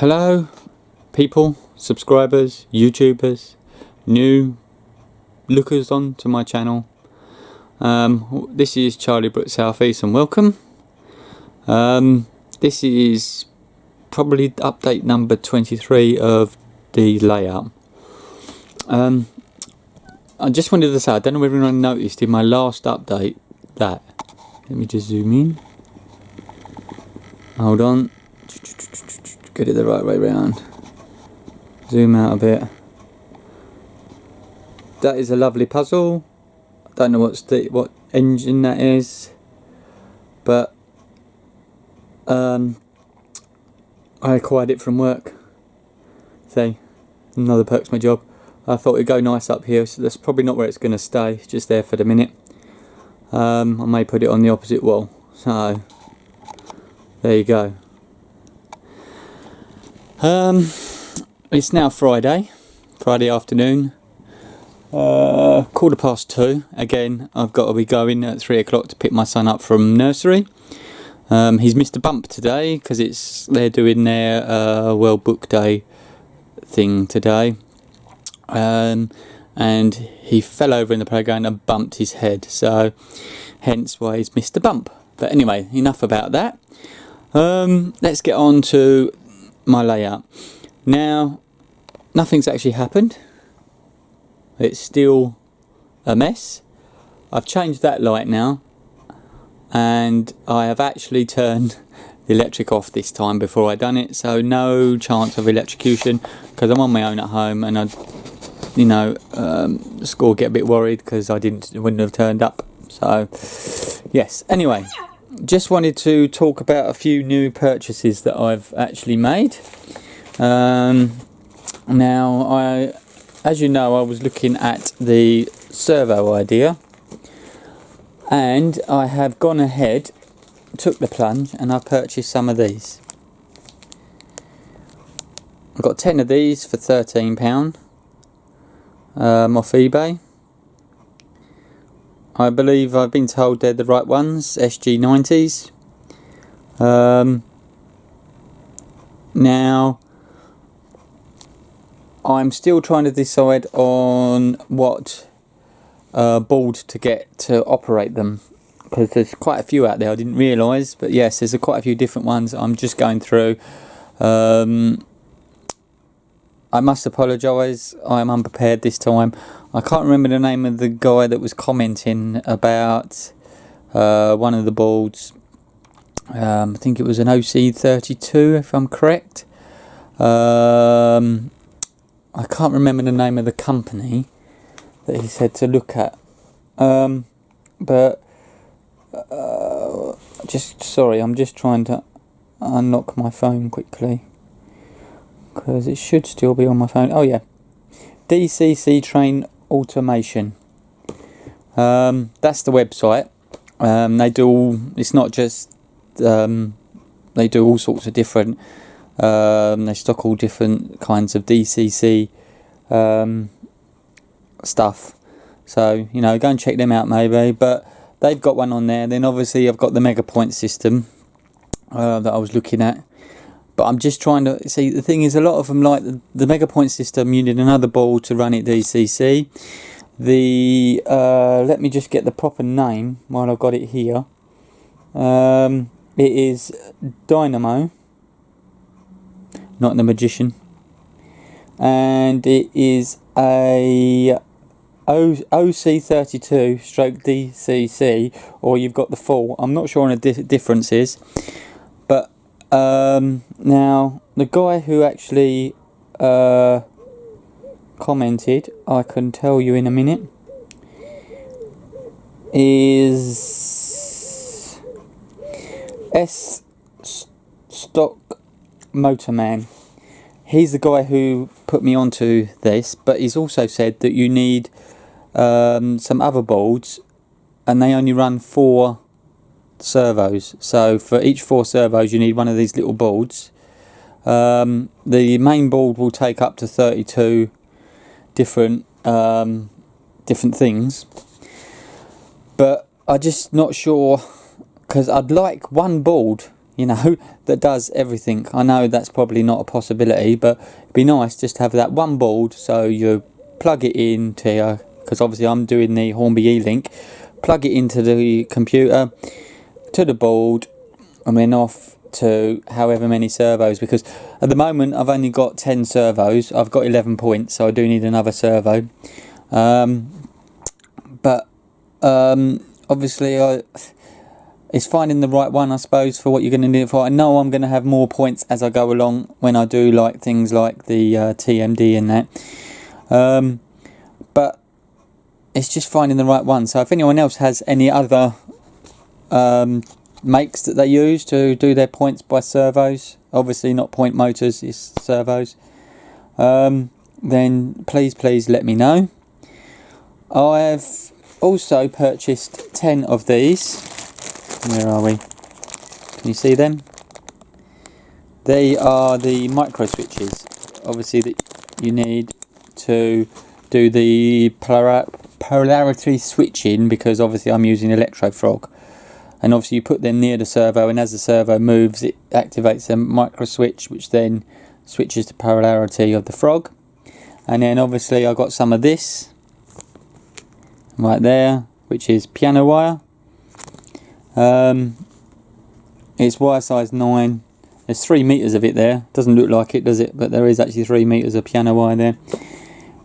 Hello people, subscribers, YouTubers, new lookers onto my channel. This is Charliebrook Southeast and welcome. This is probably update number 23 of the layout. I just wanted to say, I don't know whether anyone noticed in my last update that, let me just zoom in, hold on, get it the right way round, zoom out a bit. That is a lovely puzzle. I don't know what engine that is, but I acquired it from work. So another perk's my job. I thought it'd go nice up here, so that's probably not where it's going to stay. It's just there for the minute. I may put it on the opposite wall. So there you go. It's now Friday afternoon, 2:15. Again, I've got to be going at 3 o'clock to pick my son up from nursery. He's missed a bump today because they're doing their World Book Day thing today, and he fell over in the playground and bumped his head, so hence why he's missed a bump. But anyway, enough about that. Let's get on to my layout. Now, nothing's actually happened. It's still a mess. I've changed that light now, and I have actually turned the electric off this time before I done it, so no chance of electrocution, because I'm on my own at home, and the school get a bit worried because I wouldn't have turned up. So yes, anyway, just wanted to talk about a few new purchases that I've actually made. Now, as you know, I was looking at the servo idea, and I have gone ahead, took the plunge, and I've purchased some of these. I've got 10 of these for £13 off eBay. I believe I've been told they're the right ones, SG90s. Now, I'm still trying to decide on what board to get to operate them, because there's quite a few out there I didn't realise, but yes, there's quite a few different ones I'm just going through. I must apologise, I am unprepared this time. I can't remember the name of the guy that was commenting about one of the boards. I think it was an OC32 if I'm correct. I can't remember the name of the company that he said to look at. But I'm just trying to unlock my phone quickly, because it should still be on my phone. Oh yeah, DCC Train Automation. That's the website. They do. It's not just. They do all sorts of different. They stock all different kinds of DCC stuff. So go and check them out maybe. But they've got one on there. Then obviously I've got the Mega Point system that I was looking at. But I'm just trying to see. The thing is, a lot of them, like the Mega Point system, you need another board to run it DCC. Let me just get the proper name while I've got it here. It is Dynamo, not the Magician, and it is a OC32 stroke DCC, or you've got the full. I'm not sure on the differences, but now the guy who actually commented, I can tell you in a minute, is Stock Motorman. He's the guy who put me onto this, but he's also said that you need some other boards, and they only run 4 servos. So for each 4 servos you need one of these little boards. The main board will take up to 32 different things, but I'm just not sure, because I'd like one board, you know, that does everything. I know that's probably not a possibility, but it'd be nice just to have that one board, so you plug it in to your, because obviously I'm doing the Hornby E-Link, plug it into the computer, to the board, and then off to however many servos, because at the moment I've only got 10 servos. I've got 11 points, so I do need another servo. Obviously it's finding the right one, I suppose, for what you're going to need it for. I know I'm going to have more points as I go along when I do like things like the TMD and that, but it's just finding the right one. So if anyone else has any other makes that they use to do their points by servos, obviously not point motors, it's servos, then please let me know. I've also purchased 10 of these. Where are we? Can you see them? They are the micro switches, obviously, that you need to do the polarity switching, because obviously I'm using Electrofrog. And obviously you put them near the servo, and as the servo moves it activates a micro switch, which then switches the polarity of the frog. And then obviously I got some of this right there, which is piano wire. It's wire size 9. There's 3 meters of it there. Doesn't look like it, does it? But there is actually 3 meters of piano wire there.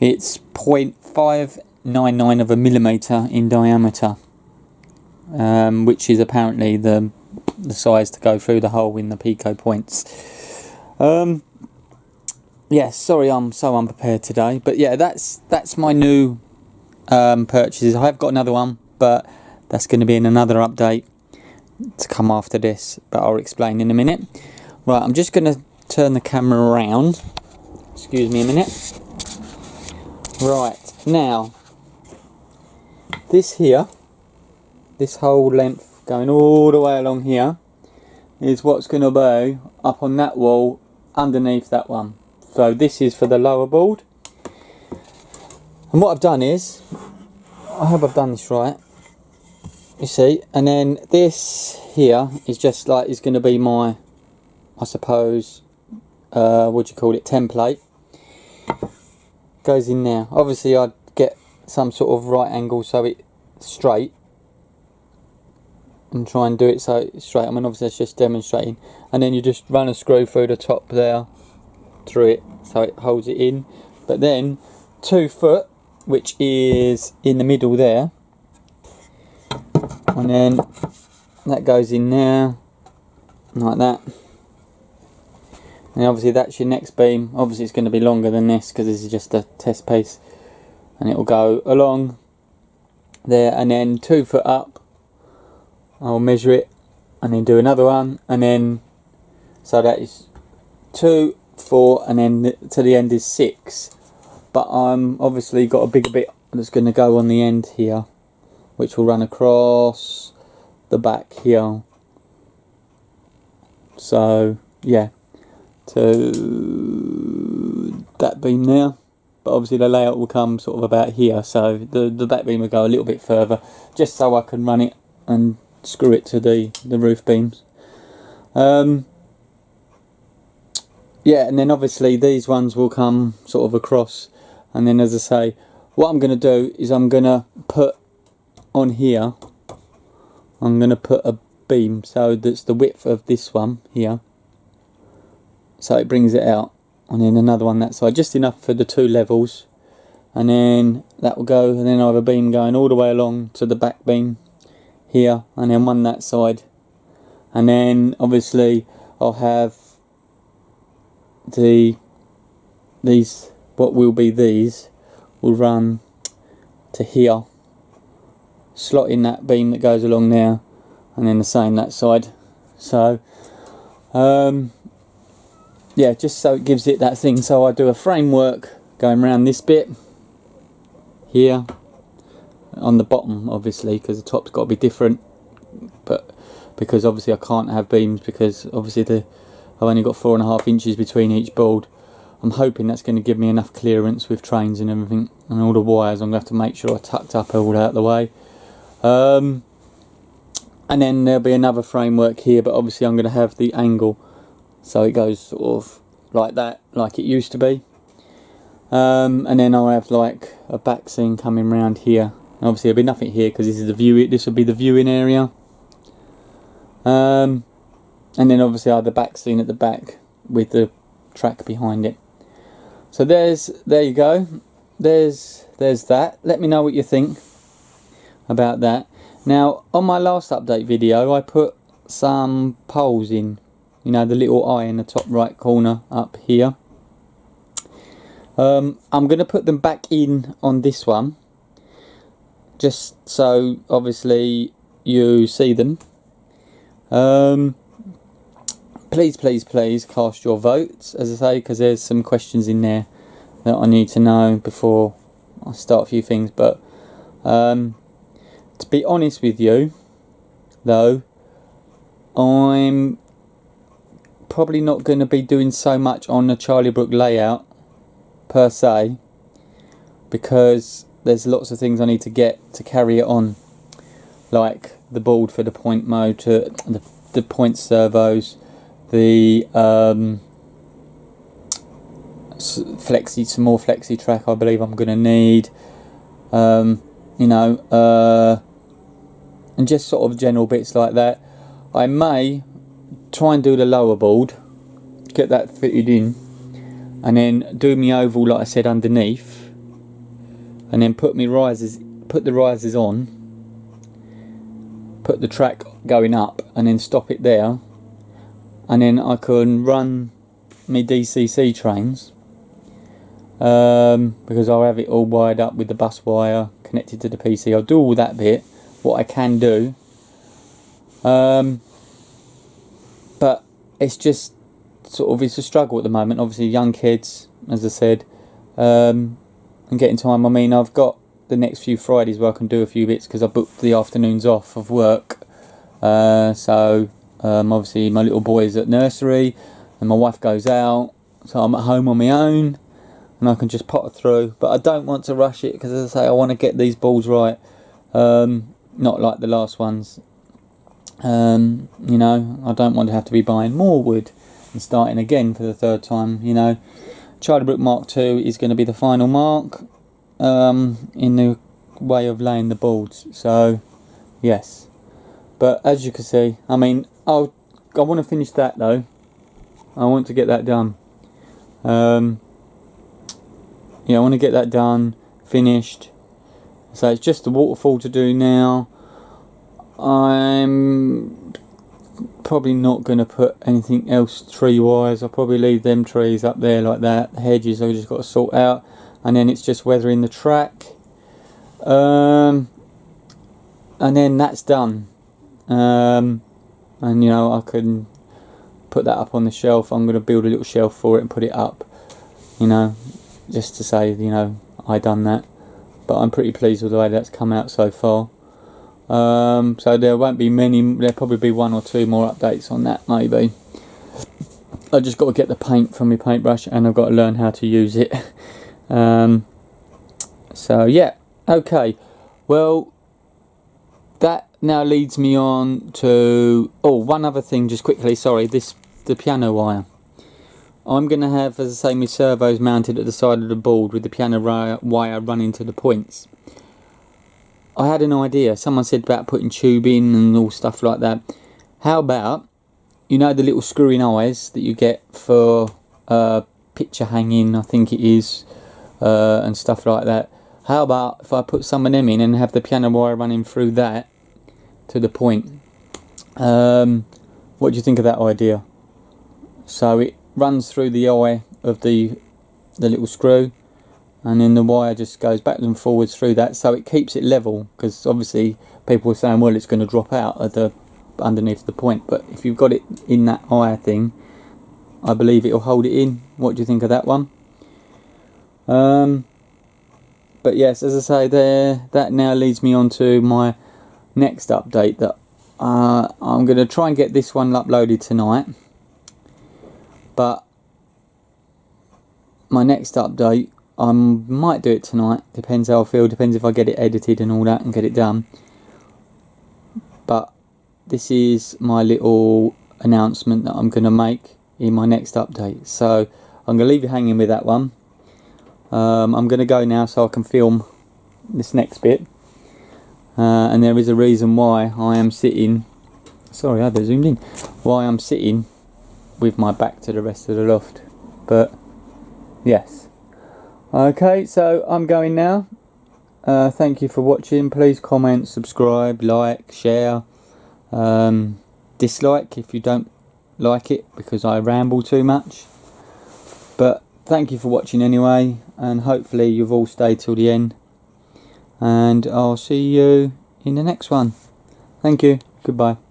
It's 0.599 of a millimeter in diameter, which is apparently the size to go through the hole in the pico points. Yeah, sorry I'm so unprepared today, but yeah, that's my new purchases. I have got another one, but that's going to be in another update to come after this, but I'll explain in a minute. Right, I'm just going to turn the camera around. Excuse me a minute. Right, now this here, this whole length going all the way along here, is what's going to be up on that wall underneath that one. So this is for the lower board. And what I've done is, I hope I've done this right, you see, and then this here is just like, is going to be my, I suppose, what do you call it, template. Goes in there. Obviously I'd get some sort of right angle so it's straight, and try and do it so it's straight. I mean, obviously it's just demonstrating, and then you just run a screw through the top there, through it, so it holds it in. But then 2 foot, which is in the middle there, and then that goes in there like that. And obviously that's your next beam. Obviously it's going to be longer than this because this is just a test piece, and it will go along there, and then 2 foot up I'll measure it, and then do another one, and then so that is 2, 4, and then to the end is 6. But I'm obviously got a bigger bit that's going to go on the end here, which will run across the back here. So yeah, to that beam there. But obviously the layout will come sort of about here, so the back beam will go a little bit further, just so I can run it and screw it to the roof beams. Yeah, and then obviously these ones will come sort of across, and then as I say, what I'm going to do is I'm going to put on here, I'm going to put a beam so that's the width of this one here, so it brings it out, and then another one that side, just enough for the 2 levels, and then that will go, and then I have a beam going all the way along to the back beam here, and then one that side, and then obviously I'll have these, what will be these, will run to here, slot in that beam that goes along there, and then the same that side. So yeah, just so it gives it that thing. So I do a framework going around this bit here on the bottom, obviously, because the top's got to be different, but because obviously I can't have beams, because obviously I've only got 4.5 inches between each board. I'm hoping that's going to give me enough clearance with trains and everything, and all the wires I'm going to have to make sure I tucked up all out the way. and then there'll be another framework here, but obviously I'm going to have the angle so it goes sort of like that, like it used to be. And then I'll have like a back scene coming round here. Obviously there'll be nothing here because this is the view. This will be the viewing area. And then obviously I have the back scene at the back with the track behind it. So there you go. There's that. Let me know what you think about that. Now on my last update video I put some poles in, you know, the little eye in the top right corner up here. I'm going to put them back in on this one just so obviously you see them. Please cast your votes, as I say, because there's some questions in there that I need to know before I start a few things. But to be honest with you though, I'm probably not going to be doing so much on the Charliebrook layout per se, because there's lots of things I need to get to carry it on, like the board for the point motor, the point servos, the some more flexi track I believe I'm going to need, you know, and just sort of general bits like that. I may try and do the lower board, get that fitted in, and then do me oval like I said underneath, and then put the risers on, put the track going up, and then stop it there, and then I can run my DCC trains, because I'll have it all wired up with the bus wire connected to the PC. I'll do all that bit, what I can do, but it's just sort of, it's a struggle at the moment. Obviously young kids, as I said, and getting time. I mean, I've got the next few Fridays where I can do a few bits because I booked the afternoons off of work, so obviously my little boy is at nursery and my wife goes out, so I'm at home on my own and I can just potter through. But I don't want to rush it because, as I say, I want to get these balls right, not like the last ones. You know, I don't want to have to be buying more wood and starting again for the third time. You know, Charliebrook Mark II is going to be the final mark in the way of laying the boards. So yes, but as you can see, I mean, I want to finish that though. I want to get that done. Yeah, I want to get that done, finished. So it's just the waterfall to do now. I'm probably not going to put anything else tree wise. I'll probably leave them trees up there like that. The hedges I've just got to sort out, and then it's just weathering the track, and then that's done. And you know, I can put that up on the shelf. I'm going to build a little shelf for it and put it up, you know, just to say, you know, I done that. But I'm pretty pleased with the way that's come out so far. So there won't be many, there'll probably be one or two more updates on that maybe. I just got to get the paint from my paintbrush and I've got to learn how to use it. So yeah, okay, well that now leads me on to, oh, one other thing just quickly, sorry, the piano wire. I'm going to have, as I say, my servos mounted at the side of the board with the piano wire running to the points. I had an idea. Someone said about putting tube in and all stuff like that. How about, you know, the little screw-in eyes that you get for picture hanging, I think it is, and stuff like that. How about if I put some of them in and have the piano wire running through that to the point? What do you think of that idea? So it runs through the eye of the little screw, and then the wire just goes backwards and forwards through that, so it keeps it level, because obviously people were saying, well, it's going to drop out at the underneath the point, but if you've got it in that eye thing, I believe it'll hold it in. What do you think of that one? But yes, as I say, that now leads me on to my next update, that I'm going to try and get this one uploaded tonight, but my next update, I might do it tonight, depends how I feel, depends if I get it edited and all that and get it done. But this is my little announcement that I'm going to make in my next update. So I'm going to leave you hanging with that one. I'm going to go now so I can film this next bit. And there is a reason why I am sitting, sorry I have zoomed in, why I'm sitting with my back to the rest of the loft. But yes. Okay, so I'm going now. Thank you for watching. Please comment, subscribe, like, share, dislike if you don't like it because I ramble too much. But thank you for watching anyway, and hopefully you've all stayed till the end. And I'll see you in the next one. Thank you. Goodbye.